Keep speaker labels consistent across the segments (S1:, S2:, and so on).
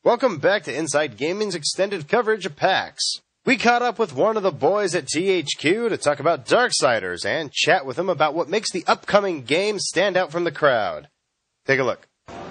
S1: Welcome back to Inside Gaming's extended coverage of PAX. We caught up with one of the boys at THQ to talk about Darksiders and chat with him about what makes the upcoming game stand out from the crowd. Take a look.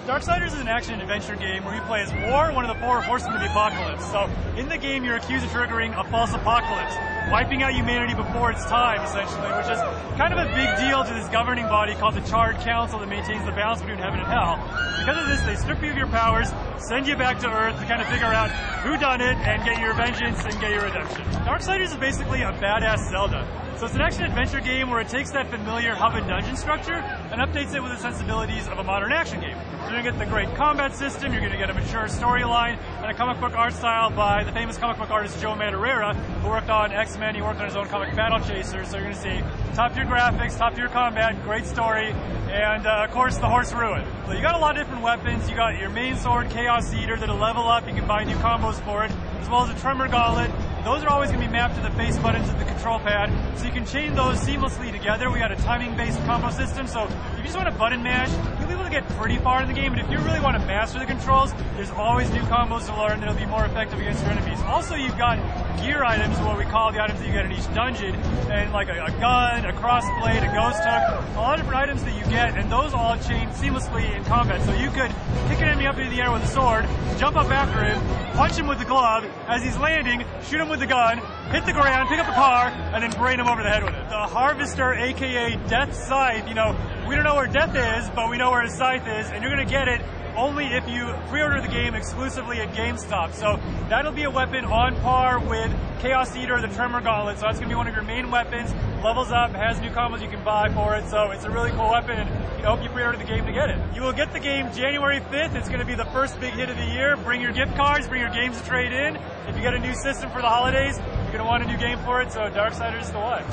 S2: Darksiders is an action-adventure game where you play as War, one of the four horsemen of the apocalypse. So, in the game, you're accused of triggering a false apocalypse, wiping out humanity before its time, essentially, which is kind of a big deal to this governing body called the Charred Council that maintains the balance between heaven and hell. Because of this, they strip you of your powers, send you back to Earth to kind of figure out who done it and get your vengeance and get your redemption. Darksiders is basically a badass Zelda. So it's an action-adventure game where it takes that familiar hub and dungeon structure and updates it with the sensibilities of a modern action game. So you're going to get the great combat system, you're going to get a mature storyline, and a comic book art style by the famous comic book artist Joe Madureira, who worked on X-Men, he worked on his own comic Battle Chasers, so you're going to see top-tier graphics, top-tier combat, great story, and of course the Horse Ruin. So you got a lot of different weapons, you got your main sword, Chaos Eater, that'll level up, you can buy new combos for it, as well as a Tremor Gauntlet. Those are always going to be mapped to the face buttons of the control pad, so you can chain those seamlessly together. We got a timing-based combo system, so if you just want to button mash, you'll be able to get pretty far in the game, but if you really want to master the controls, there's always new combos to learn that'll be more effective against your enemies. Also, you've got gear items, what we call the items that you get in each dungeon, and like a gun, a crossblade, a ghost hook, a lot of different items that you get, and those all chain seamlessly in combat. So you could kick an enemy up into the air with a sword, jump up after him, punch him with the glove, as he's landing, shoot him with the gun, hit the ground, pick up a car, and then brain him over the head with it. The Harvester, aka Death Scythe, we don't know where Death is, but we know where his scythe is, and you're going to get it only if you pre-order the game exclusively at GameStop. So that'll be a weapon on par with Chaos Eater or the Tremor Gauntlet. So that's going to be one of your main weapons. Levels up, has new combos you can buy for it. So it's a really cool weapon, and I hope you pre-order the game to get it. You will get the game January 5th. It's going to be the first big hit of the year. Bring your gift cards, bring your games to trade in. If you get a new system for the holidays, you're going to want a new game for it. So Darksiders is the one.